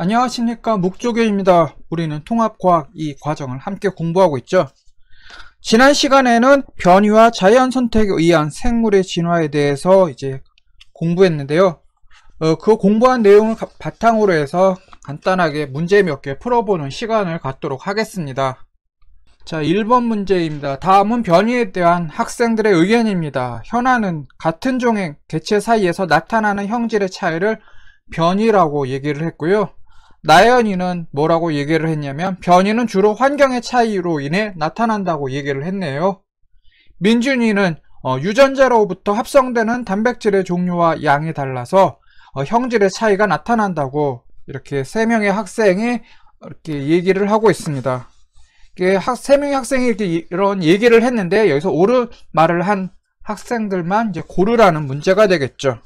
안녕하십니까, 묵조교입니다. 우리는 통합과학 이 과정을 함께 공부하고 있죠. 지난 시간에는 변이와 자연 선택에 의한 생물의 진화에 대해서 이제 공부했는데요. 그 공부한 내용을 바탕으로 해서 간단하게 문제 몇 개 풀어보는 시간을 갖도록 하겠습니다. 자, 1번 문제입니다. 다음은 변이에 대한 학생들의 의견입니다. 현아는 같은 종의 개체 사이에서 나타나는 형질의 차이를 변이라고 얘기를 했고요. 나연이는 뭐라고 얘기를 했냐면 변이는 주로 환경의 차이로 인해 나타난다고 얘기를 했네요. 민준이는 유전자로부터 합성되는 단백질의 종류와 양이 달라서 형질의 차이가 나타난다고 이렇게 3명의 학생이 이렇게 얘기를 하고 있습니다. 3명의 학생이 이런 얘기를 했는데 여기서 옳은 말을 한 학생들만 이제 고르라는 문제가 되겠죠.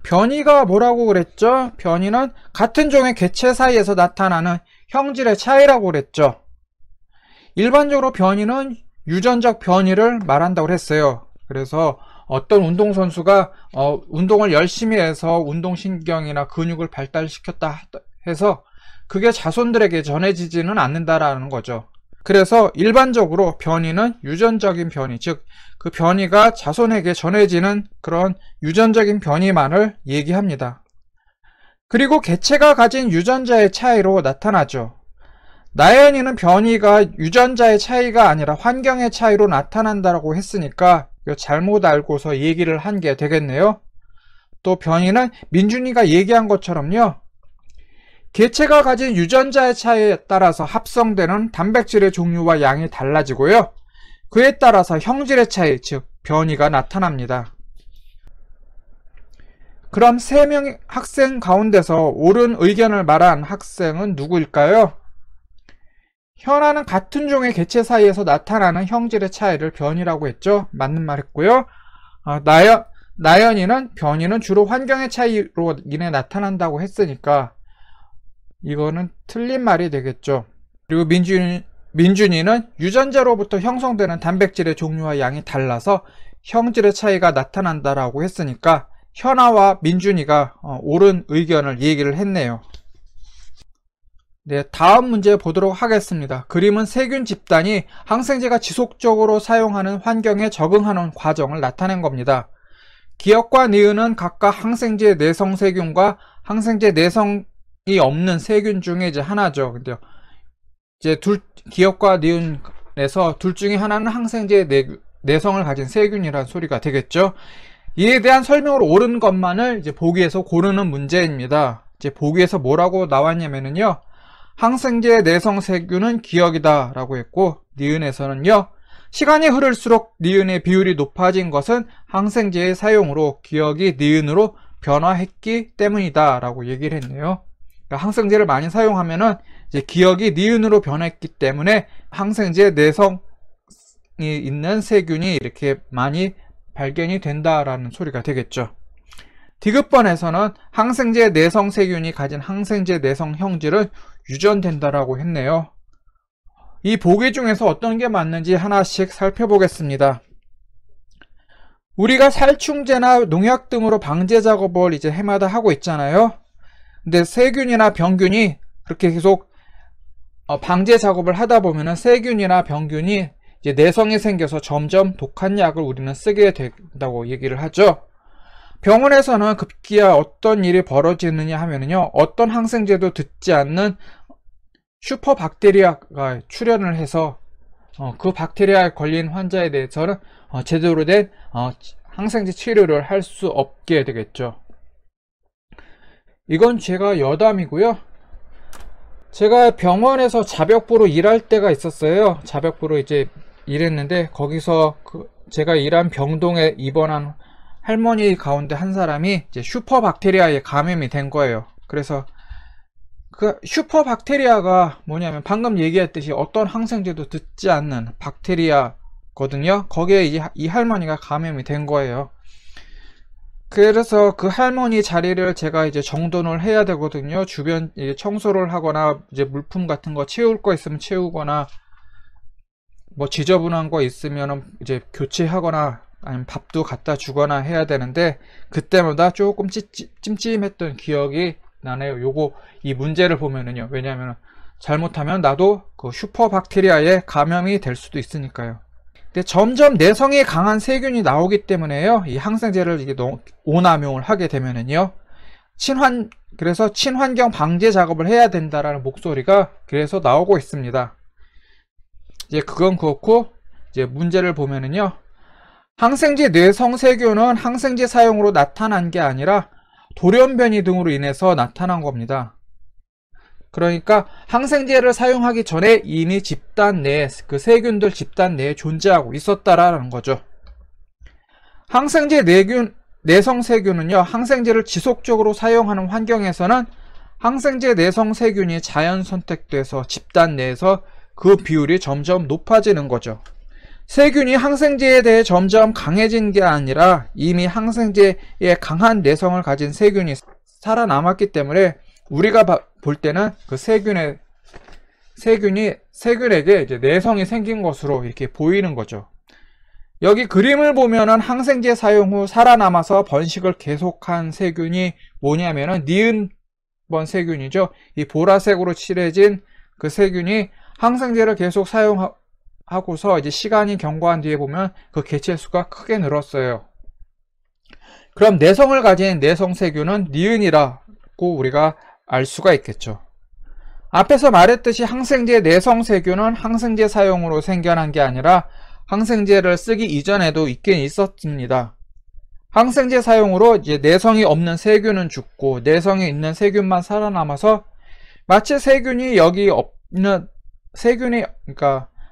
변이가 뭐라고 그랬죠? 변이는 같은 종의 개체 사이에서 나타나는 형질의 차이라고 그랬죠. 일반적으로 변이는 유전적 변이를 말한다고 했어요. 그래서 어떤 운동선수가 운동을 열심히 해서 운동신경이나 근육을 발달시켰다 해서 그게 자손들에게 전해지지는 않는다라는 거죠. 그래서 일반적으로 변이는 유전적인 변이, 즉 그 변이가 자손에게 전해지는 그런 유전적인 변이만을 얘기합니다. 그리고 개체가 가진 유전자의 차이로 나타나죠. 나연이는 변이가 유전자의 차이가 아니라 환경의 차이로 나타난다고 했으니까 잘못 알고서 얘기를 한 게 되겠네요. 또 변이는 민준이가 얘기한 것처럼요, 개체가 가진 유전자의 차이에 따라서 합성되는 단백질의 종류와 양이 달라지고요, 그에 따라서 형질의 차이, 즉 변이가 나타납니다. 그럼 3명의 학생 가운데서 옳은 의견을 말한 학생은 누구일까요? 현아는 같은 종의 개체 사이에서 나타나는 형질의 차이를 변이라고 했죠. 맞는 말 했고요. 나연이는 변이는 주로 환경의 차이로 인해 나타난다고 했으니까 이거는 틀린 말이 되겠죠. 그리고 민준이는 유전자로부터 형성되는 단백질의 종류와 양이 달라서 형질의 차이가 나타난다라고 했으니까 현아와 민준이가 옳은 의견을 얘기를 했네요. 네, 다음 문제 보도록 하겠습니다. 그림은 세균 집단이 항생제가 지속적으로 사용하는 환경에 적응하는 과정을 나타낸 겁니다. 기역과 니은은 각각 항생제 내성 세균과 항생제 내성이 없는 세균 중에 이제 하나죠. 근데 이제 기역과 니은에서 둘 중에 하나는 항생제 내성을 가진 세균이라는 소리가 되겠죠. 이에 대한 설명을 옳은 것만을 이제 보기에서 고르는 문제입니다. 이제 보기에서 뭐라고 나왔냐면요, 항생제 내성 세균은 기역이다 라고 했고, 니은에서는요, 시간이 흐를수록 니은의 비율이 높아진 것은 항생제의 사용으로 기역이 니은으로 변화했기 때문이다 라고 얘기를 했네요. 그러니까 항생제를 많이 사용하면은 이제 기역이 니은으로 변했기 때문에 항생제 내성이 있는 세균이 이렇게 많이 발견이 된다라는 소리가 되겠죠. 디귿번에서는 항생제 내성 세균이 가진 항생제 내성 형질은 유전된다라고 했네요. 이 보기 중에서 어떤 게 맞는지 하나씩 살펴보겠습니다. 우리가 살충제나 농약 등으로 방제 작업을 이제 해마다 하고 있잖아요. 근데 세균이나 병균이 그렇게 계속 방제 작업을 하다 보면은 세균이나 병균이 이제 내성이 생겨서 점점 독한 약을 우리는 쓰게 된다고 얘기를 하죠. 병원에서는 급기야 어떤 일이 벌어지느냐 하면은요, 어떤 항생제도 듣지 않는 슈퍼박테리아가 출현을 해서 그 박테리아에 걸린 환자에 대해서는 제대로 된 항생제 치료를 할 수 없게 되겠죠. 이건 제가 여담이고요. 제가 병원에서 자벽부로 일할 때가 있었어요. 자벽부로 이제 일했는데 거기서 제가 일한 병동에 입원한 할머니 가운데 한 사람이 이제 슈퍼박테리아에 감염이 된 거예요. 그래서 그 슈퍼박테리아가 뭐냐면 방금 얘기했듯이 어떤 항생제도 듣지 않는 박테리아거든요. 거기에 이제 이 할머니가 감염이 된 거예요. 그래서 그 할머니 자리를 제가 이제 정돈을 해야 되거든요. 주변 이제 청소를 하거나 이제 물품 같은 거 치울 거 있으면 치우거나 뭐 지저분한 거 있으면 이제 교체하거나 아니면 밥도 갖다 주거나 해야 되는데 그때마다 조금 찜찜했던 기억이 나네요. 이 문제를 보면은요. 왜냐하면 잘못하면 나도 그 슈퍼박테리아에 감염이 될 수도 있으니까요. 근데 점점 내성이 강한 세균이 나오기 때문에요. 이 항생제를 이게 오남용을 하게 되면은요. 그래서 친환경 방제 작업을 해야 된다라는 목소리가 그래서 나오고 있습니다. 이제 그건 그렇고, 이제 문제를 보면은요. 항생제 내성 세균은 항생제 사용으로 나타난 게 아니라 돌연변이 등으로 인해서 나타난 겁니다. 그러니까 항생제를 사용하기 전에 이미 집단 내에, 그 세균들 집단 내에 존재하고 있었다라는 거죠. 항생제 내성 세균은요, 항생제를 지속적으로 사용하는 환경에서는 항생제 내성 세균이 자연 선택돼서 집단 내에서 그 비율이 점점 높아지는 거죠. 세균이 항생제에 대해 점점 강해진 게 아니라 이미 항생제에 강한 내성을 가진 세균이 살아남았기 때문에 우리가 볼 때는 그 세균에게 이제 내성이 생긴 것으로 이렇게 보이는 거죠. 여기 그림을 보면은 항생제 사용 후 살아남아서 번식을 계속한 세균이 뭐냐면은 니은번 세균이죠. 이 보라색으로 칠해진 그 세균이 항생제를 계속 사용하고서 이제 시간이 경과한 뒤에 보면 그 개체수가 크게 늘었어요. 그럼 내성을 가진 내성 세균은 니은이라고 우리가 알 수가 있겠죠. 앞에서 말했듯이 항생제 내성 세균은 항생제 사용으로 생겨난 게 아니라 항생제를 쓰기 이전에도 있긴 있었습니다. 항생제 사용으로 이제 내성이 없는 세균은 죽고 내성이 있는 세균만 살아남아서 마치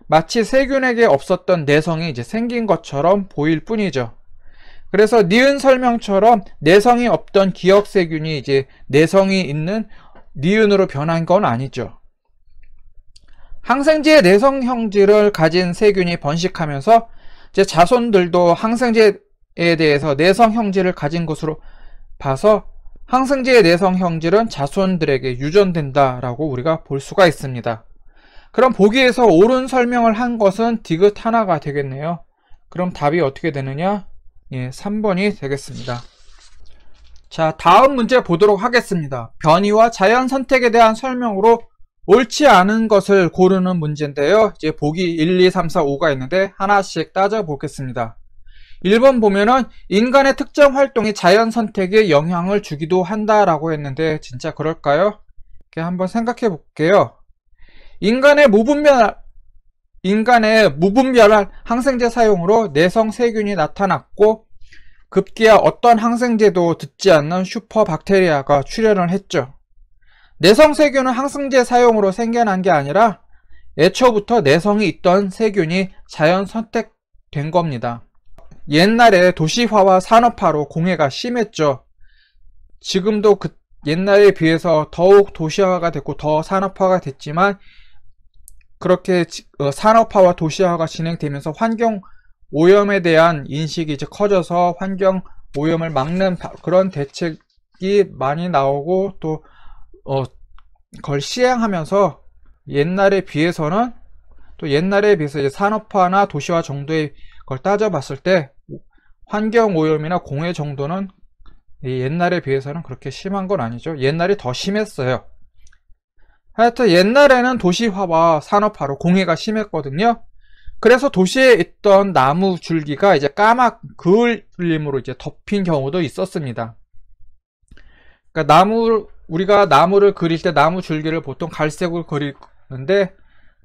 마치 세균에게 없었던 내성이 이제 생긴 것처럼 보일 뿐이죠. 그래서 니은 설명처럼 내성이 없던 기억 세균이 이제 내성이 있는 니은으로 변한 건 아니죠. 항생제의 내성 형질을 가진 세균이 번식하면서 이제 자손들도 항생제에 대해서 내성 형질을 가진 것으로 봐서 항생제의 내성 형질은 자손들에게 유전된다라고 우리가 볼 수가 있습니다. 그럼 보기에서 옳은 설명을 한 것은 디귿 하나가 되겠네요. 그럼 답이 어떻게 되느냐? 예, 3번이 되겠습니다. 자, 다음 문제 보도록 하겠습니다. 변이와 자연 선택에 대한 설명으로 옳지 않은 것을 고르는 문제인데요. 이제 보기 1, 2, 3, 4, 5가 있는데 하나씩 따져보겠습니다. 1번 보면은 인간의 특정 활동이 자연 선택에 영향을 주기도 한다라고 했는데 진짜 그럴까요? 이렇게 한번 생각해 볼게요. 인간의 무분별한 항생제 사용으로 내성 세균이 나타났고 급기야 어떤 항생제도 듣지 않는 슈퍼박테리아가 출현을 했죠. 내성 세균은 항생제 사용으로 생겨난 게 아니라 애초부터 내성이 있던 세균이 자연 선택된 겁니다. 옛날에 도시화와 산업화로 공해가 심했죠. 지금도 옛날에 비해서 더욱 도시화가 됐고 더 산업화가 됐지만 그렇게 산업화와 도시화가 진행되면서 환경 오염에 대한 인식이 이제 커져서 환경 오염을 막는 그런 대책이 많이 나오고 또 그걸 시행하면서 옛날에 비해서 이제 산업화나 도시화 정도의 걸 따져봤을 때 환경 오염이나 공해 정도는 옛날에 비해서는 그렇게 심한 건 아니죠. 옛날이 더 심했어요. 하여튼 옛날에는 도시화와 산업화로 공해가 심했거든요. 그래서 도시에 있던 나무 줄기가 이제 까맣 그을림으로 이제 덮인 경우도 있었습니다. 그러니까 우리가 나무를 그릴 때 나무 줄기를 보통 갈색으로 그리는데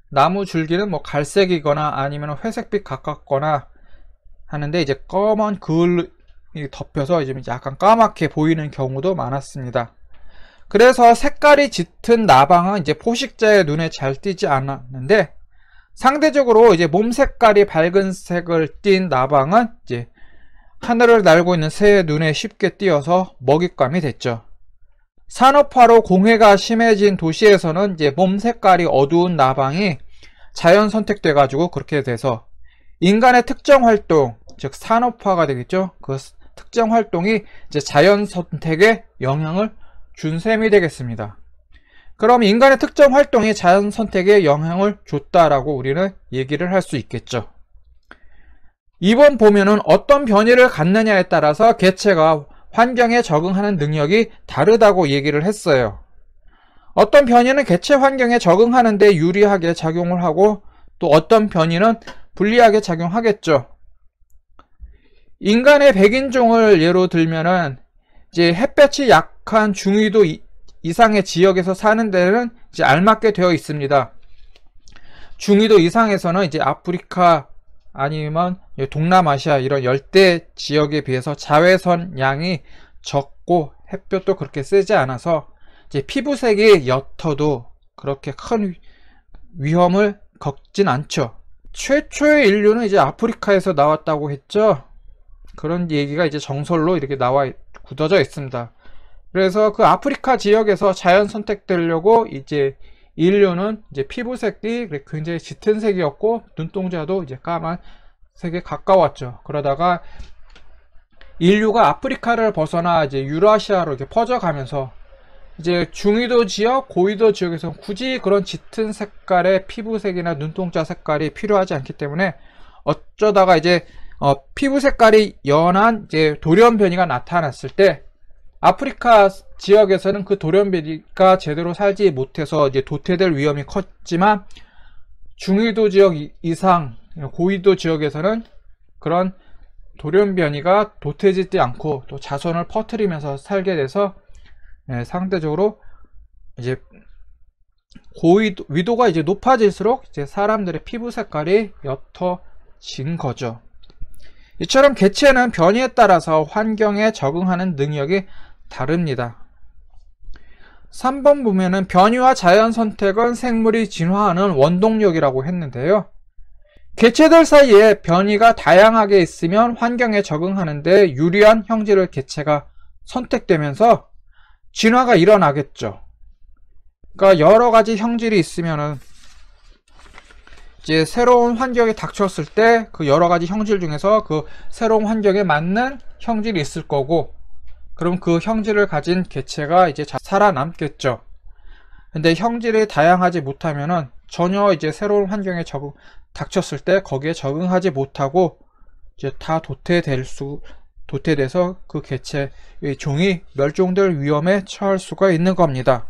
나무 줄기는 뭐 갈색이거나 아니면 회색빛 가깝거나 하는데 이제 검은 그을이 덮여서 이제 약간 까맣게 보이는 경우도 많았습니다. 그래서 색깔이 짙은 나방은 이제 포식자의 눈에 잘 띄지 않았는데 상대적으로 이제 몸 색깔이 밝은 색을 띤 나방은 이제 하늘을 날고 있는 새의 눈에 쉽게 띄어서 먹잇감이 됐죠. 산업화로 공해가 심해진 도시에서는 이제 몸 색깔이 어두운 나방이 자연 선택돼 가지고 그렇게 돼서 인간의 특정 활동, 즉 산업화가 되겠죠. 그 특정 활동이 이제 자연 선택에 영향을 준 셈이 되겠습니다. 그럼 인간의 특정 활동이 자연 선택에 영향을 줬다라고 우리는 얘기를 할 수 있겠죠. 2번 보면은 어떤 변이를 갖느냐에 따라서 개체가 환경에 적응하는 능력이 다르다고 얘기를 했어요. 어떤 변이는 개체 환경에 적응하는데 유리하게 작용을 하고 또 어떤 변이는 불리하게 작용하겠죠. 인간의 백인종을 예로 들면은 이제 햇볕이 약한 중위도 이상의 지역에서 사는 데는 이제 알맞게 되어 있습니다. 중위도 이상에서는 이제 아프리카 아니면 동남아시아 이런 열대 지역에 비해서 자외선 양이 적고 햇볕도 그렇게 세지 않아서 이제 피부색이 옅어도 그렇게 큰 위험을 겪진 않죠. 최초의 인류는 이제 아프리카에서 나왔다고 했죠. 그런 얘기가 이제 정설로 이렇게 굳어져 있습니다. 그래서 그 아프리카 지역에서 자연 선택되려고 이제 인류는 이제 피부색이 굉장히 짙은 색이었고 눈동자도 이제 까만색에 가까웠죠. 그러다가 인류가 아프리카를 벗어나 이제 유라시아로 이렇게 퍼져가면서 이제 중위도 지역, 고위도 지역에서 굳이 그런 짙은 색깔의 피부색이나 눈동자 색깔이 필요하지 않기 때문에 어쩌다가 이제 피부 색깔이 연한 이제 돌연변이가 나타났을 때 아프리카 지역에서는 그 돌연변이가 제대로 살지 못해서 이제 도태될 위험이 컸지만 중위도 지역 이상 고위도 지역에서는 그런 돌연변이가 도태되지 않고 또 자손을 퍼뜨리면서 살게 돼서 상대적으로 이제 위도가 이제 높아질수록 이제 사람들의 피부 색깔이 옅어진 거죠. 이처럼 개체는 변이에 따라서 환경에 적응하는 능력이 다릅니다. 3번 보면은 변이와 자연 선택은 생물이 진화하는 원동력이라고 했는데요. 개체들 사이에 변이가 다양하게 있으면 환경에 적응하는데 유리한 형질의 개체가 선택되면서 진화가 일어나겠죠. 그러니까 여러 가지 형질이 있으면은 이제 새로운 환경에 닥쳤을 때 그 여러 가지 형질 중에서 그 새로운 환경에 맞는 형질이 있을 거고, 그럼 그 형질을 가진 개체가 이제 살아남겠죠. 근데 형질이 다양하지 못하면은 전혀 이제 새로운 환경에 닥쳤을 때 거기에 적응하지 못하고 이제 다 도태돼서 그 개체의 종이 멸종될 위험에 처할 수가 있는 겁니다.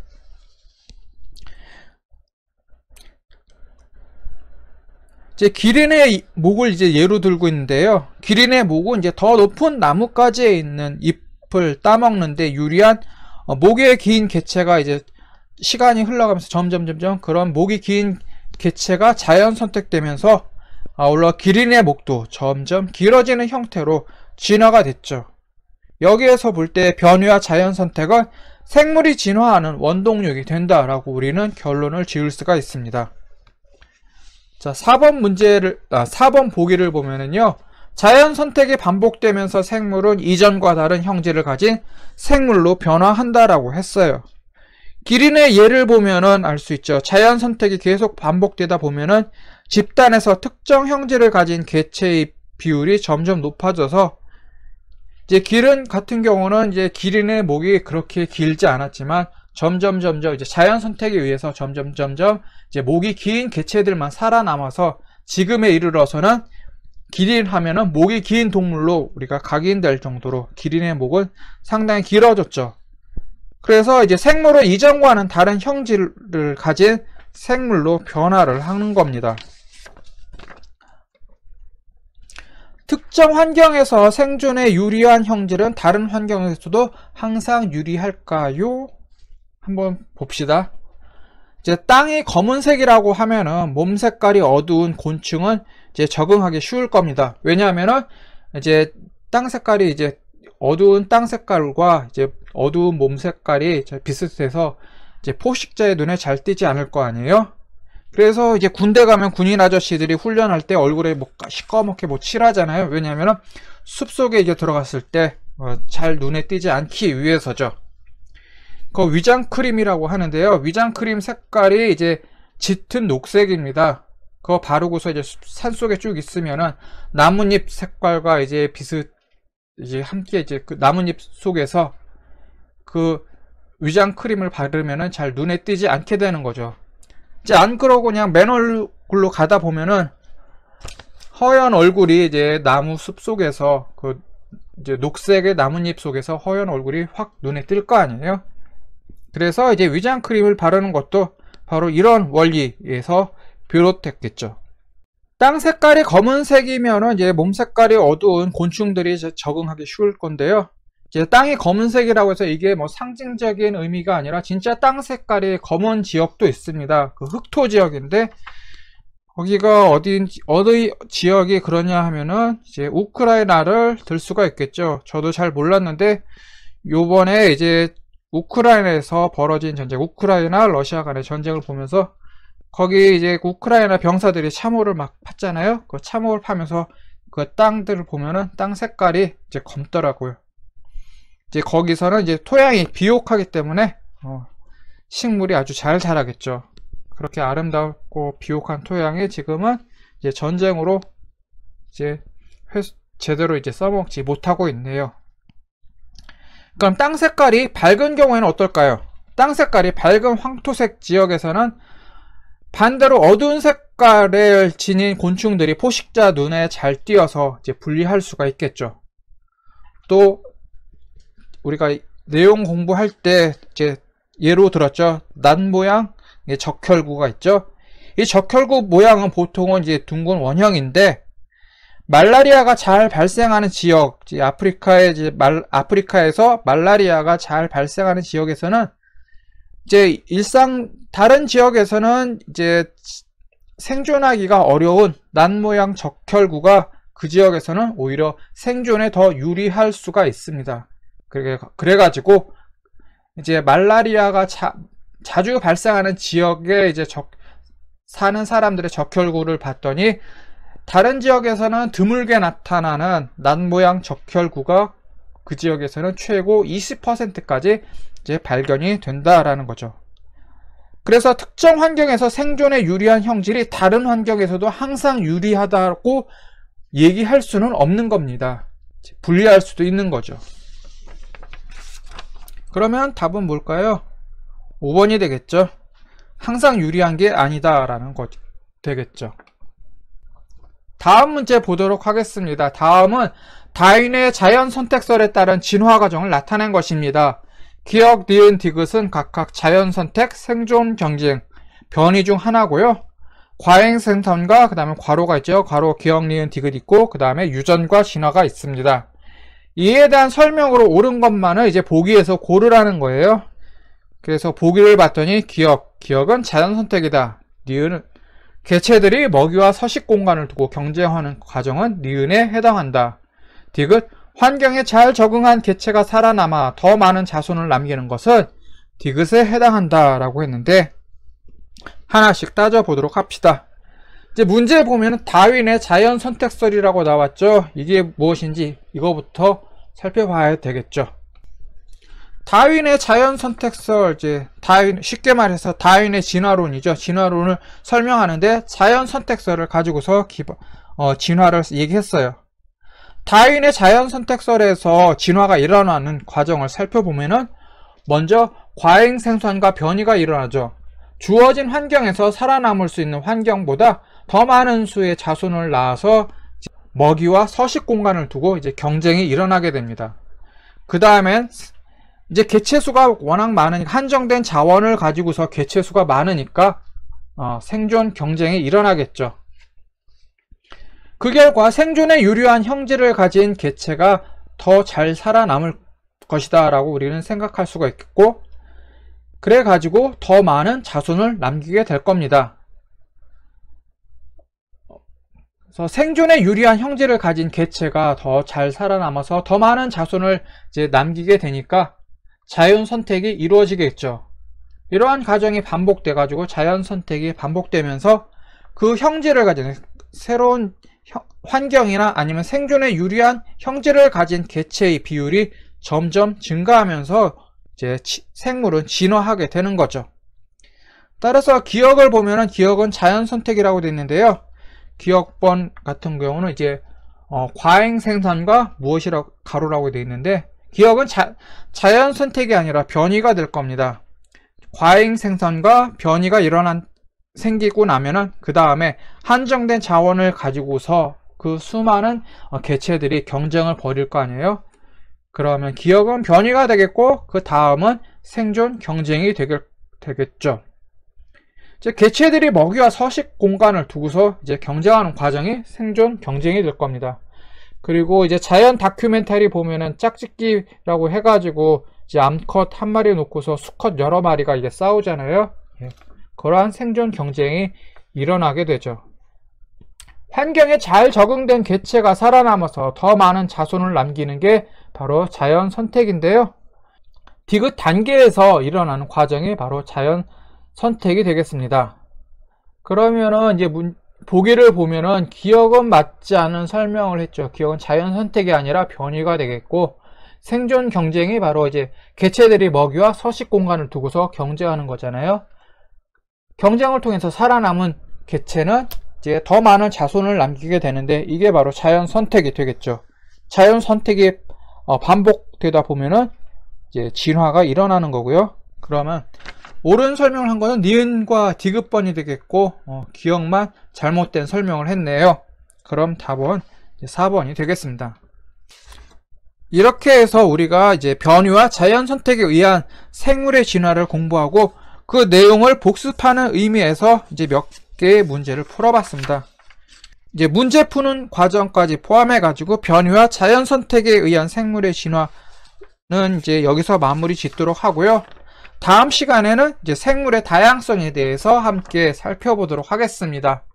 이제 기린의 목을 이제 예로 들고 있는데요. 기린의 목은 이제 더 높은 나뭇가지에 있는 잎을 따먹는데 유리한 목의 긴 개체가 이제 시간이 흘러가면서 점점 그런 목이 긴 개체가 자연 선택되면서 아울러 기린의 목도 점점 길어지는 형태로 진화가 됐죠. 여기에서 볼 때 변이와 자연 선택은 생물이 진화하는 원동력이 된다라고 우리는 결론을 지을 수가 있습니다. 자, 4번 보기를 보면은요, 자연 선택이 반복되면서 생물은 이전과 다른 형질을 가진 생물로 변화한다라고 했어요. 기린의 예를 보면은 알 수 있죠. 자연 선택이 계속 반복되다 보면은 집단에서 특정 형질을 가진 개체의 비율이 점점 높아져서 이제 기린 같은 경우는 이제 기린의 목이 그렇게 길지 않았지만 점점 이제 자연 선택에 의해서 점점 이제 목이 긴 개체들만 살아남아서 지금에 이르러서는 기린 하면은 목이 긴 동물로 우리가 각인될 정도로 기린의 목은 상당히 길어졌죠. 그래서 이제 생물은 이전과는 다른 형질을 가진 생물로 변화를 하는 겁니다. 특정 환경에서 생존에 유리한 형질은 다른 환경에서도 항상 유리할까요? 한번 봅시다. 이제 땅이 검은색이라고 하면은 몸 색깔이 어두운 곤충은 이제 적응하기 쉬울 겁니다. 왜냐하면은 이제 땅 색깔이 이제 어두운 땅 색깔과 이제 어두운 몸 색깔이 비슷해서 이제 포식자의 눈에 잘 띄지 않을 거 아니에요. 그래서 이제 군대 가면 군인 아저씨들이 훈련할 때 얼굴에 뭐 시꺼멓게 뭐 칠하잖아요. 왜냐하면은 숲속에 이제 들어갔을 때 잘 눈에 띄지 않기 위해서죠. 그 위장크림이라고 하는데요. 위장크림 색깔이 이제 짙은 녹색입니다. 그거 바르고서 이제 산속에 쭉 있으면은 나뭇잎 색깔과 이제 이제 함께 이제 그 나뭇잎 속에서 그 위장크림을 바르면은 잘 눈에 띄지 않게 되는 거죠. 이제 안 그러고 그냥 맨 얼굴로 가다 보면은 허연 얼굴이 이제 나무 숲 속에서 그 이제 녹색의 나뭇잎 속에서 허연 얼굴이 확 눈에 띌 거 아니에요. 그래서 이제 위장 크림을 바르는 것도 바로 이런 원리에서 비롯됐겠죠. 땅 색깔이 검은색이면은 이제 몸 색깔이 어두운 곤충들이 이제 적응하기 쉬울 건데요. 이제 땅이 검은색이라고 해서 이게 뭐 상징적인 의미가 아니라 진짜 땅 색깔이 검은 지역도 있습니다. 그 흑토 지역인데 거기가 어디 지역이 그러냐 하면은 이제 우크라이나를 들 수가 있겠죠. 저도 잘 몰랐는데 요번에 이제 우크라이나에서 벌어진 전쟁, 우크라이나 러시아 간의 전쟁을 보면서 거기 이제 우크라이나 병사들이 참호를 막 팠잖아요. 그 참호를 파면서 그 땅들을 보면은 땅 색깔이 이제 검더라고요. 이제 거기서는 이제 토양이 비옥하기 때문에 식물이 아주 잘 자라겠죠. 그렇게 아름답고 비옥한 토양이 지금은 이제 전쟁으로 이제 제대로 이제 써먹지 못하고 있네요. 그럼 땅 색깔이 밝은 경우에는 어떨까요? 땅 색깔이 밝은 황토색 지역에서는 반대로 어두운 색깔을 지닌 곤충들이 포식자 눈에 잘 띄어서 이제 분리할 수가 있겠죠. 또 우리가 내용 공부할 때 이제 예로 들었죠. 낫 모양 적혈구가 있죠. 이 적혈구 모양은 보통은 이제 둥근 원형인데 말라리아가 잘 발생하는 지역, 아프리카에서 말라리아가 잘 발생하는 지역에서는 이제 다른 지역에서는 이제 생존하기가 어려운 낫 모양 적혈구가 그 지역에서는 오히려 생존에 더 유리할 수가 있습니다. 그래가지고 이제 말라리아가 자주 발생하는 지역에 이제 사는 사람들의 적혈구를 봤더니 다른 지역에서는 드물게 나타나는 낫 모양 적혈구가 그 지역에서는 최고 20%까지 이제 발견이 된다라는 거죠. 그래서 특정 환경에서 생존에 유리한 형질이 다른 환경에서도 항상 유리하다고 얘기할 수는 없는 겁니다. 분리할 수도 있는 거죠. 그러면 답은 뭘까요? 5번이 되겠죠. 항상 유리한 게 아니다라는 거 되겠죠. 다음 문제 보도록 하겠습니다. 다음은 다윈의 자연 선택설에 따른 진화 과정을 나타낸 것입니다. 기역, 니은, 디귿은 각각 자연 선택, 생존, 경쟁, 변이 중 하나고요. 과행 생선과 그 다음에 괄호가 있죠. 괄호, 기역, 니은, 디귿 있고 그 다음에 유전과 진화가 있습니다. 이에 대한 설명으로 옳은 것만을 이제 보기에서 고르라는 거예요. 그래서 보기를 봤더니 기역은 자연 선택이다. 니은은 개체들이 먹이와 서식 공간을 두고 경쟁하는 과정은 니은에 해당한다. 디귿, 환경에 잘 적응한 개체가 살아남아 더 많은 자손을 남기는 것은 디귿에 해당한다 라고 했는데 하나씩 따져보도록 합시다. 이제 문제 보면 다윈의 자연 선택설이라고 나왔죠. 이게 무엇인지 이거부터 살펴봐야 되겠죠. 다윈의 자연 선택설, 쉽게 말해서 다윈의 진화론이죠. 진화론을 설명하는데 자연 선택설을 가지고서 진화를 얘기했어요. 다윈의 자연 선택설에서 진화가 일어나는 과정을 살펴보면은 먼저 과잉 생산과 변이가 일어나죠. 주어진 환경에서 살아남을 수 있는 환경보다 더 많은 수의 자손을 낳아서 먹이와 서식 공간을 두고 이제 경쟁이 일어나게 됩니다. 그 다음엔 이제 개체수가 워낙 많으니까 한정된 자원을 가지고서 개체수가 많으니까 생존 경쟁이 일어나겠죠. 그 결과 생존에 유리한 형질을 가진 개체가 더 잘 살아남을 것이다 라고 우리는 생각할 수가 있겠고 그래 가지고 더 많은 자손을 남기게 될 겁니다. 그래서 생존에 유리한 형질을 가진 개체가 더 잘 살아남아서 더 많은 자손을 이제 남기게 되니까 자연 선택이 이루어지겠죠. 이러한 과정이 반복돼 가지고 자연 선택이 반복되면서 그 형질을 가진 새로운 환경이나 아니면 생존에 유리한 형질을 가진 개체의 비율이 점점 증가하면서 이제 생물은 진화하게 되는 거죠. 따라서 기역을 보면은 기역은 자연 선택이라고 되어 있는데요. 기역번 같은 경우는 이제 과잉 생산과 무엇이라고 가로라고 되어 있는데 기역은 자연 선택이 아니라 변이가 될 겁니다. 과잉 생산과 변이가 생기고 나면은 그 다음에 한정된 자원을 가지고서 그 수많은 개체들이 경쟁을 벌일 거 아니에요. 그러면 기억은 변이가 되겠고 그 다음은 생존 경쟁이 되겠죠. 이제 개체들이 먹이와 서식 공간을 두고서 이제 경쟁하는 과정이 생존 경쟁이 될 겁니다. 그리고 이제 자연 다큐멘터리 보면은 짝짓기라고 해가지고 이제 암컷 한 마리 놓고서 수컷 여러 마리가 이게 싸우잖아요. 그러한 생존 경쟁이 일어나게 되죠. 환경에 잘 적응된 개체가 살아남아서 더 많은 자손을 남기는 게 바로 자연 선택인데요. 디귿 단계에서 일어나는 과정이 바로 자연 선택이 되겠습니다. 그러면은 이제 보기를 보면은 기억은 맞지 않은 설명을 했죠. 기억은 자연 선택이 아니라 변이가 되겠고, 생존 경쟁이 바로 이제 개체들이 먹이와 서식 공간을 두고서 경쟁하는 거잖아요. 경쟁을 통해서 살아남은 개체는 이제 더 많은 자손을 남기게 되는데, 이게 바로 자연 선택이 되겠죠. 자연 선택이 반복되다 보면은 이제 진화가 일어나는 거고요. 그러면 옳은 설명을 한 거는 니은과 디귿번이 되겠고, 기억만 잘못된 설명을 했네요. 그럼 답은 4번이 되겠습니다. 이렇게 해서 우리가 이제 변이와 자연 선택에 의한 생물의 진화를 공부하고 그 내용을 복습하는 의미에서 이제 몇 개의 문제를 풀어봤습니다. 이제 문제 푸는 과정까지 포함해가지고 변이와 자연 선택에 의한 생물의 진화는 이제 여기서 마무리 짓도록 하고요. 다음 시간에는 이제 생물의 다양성에 대해서 함께 살펴보도록 하겠습니다.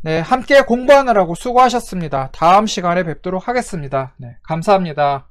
네, 함께 공부하느라고 수고하셨습니다. 다음 시간에 뵙도록 하겠습니다. 네, 감사합니다.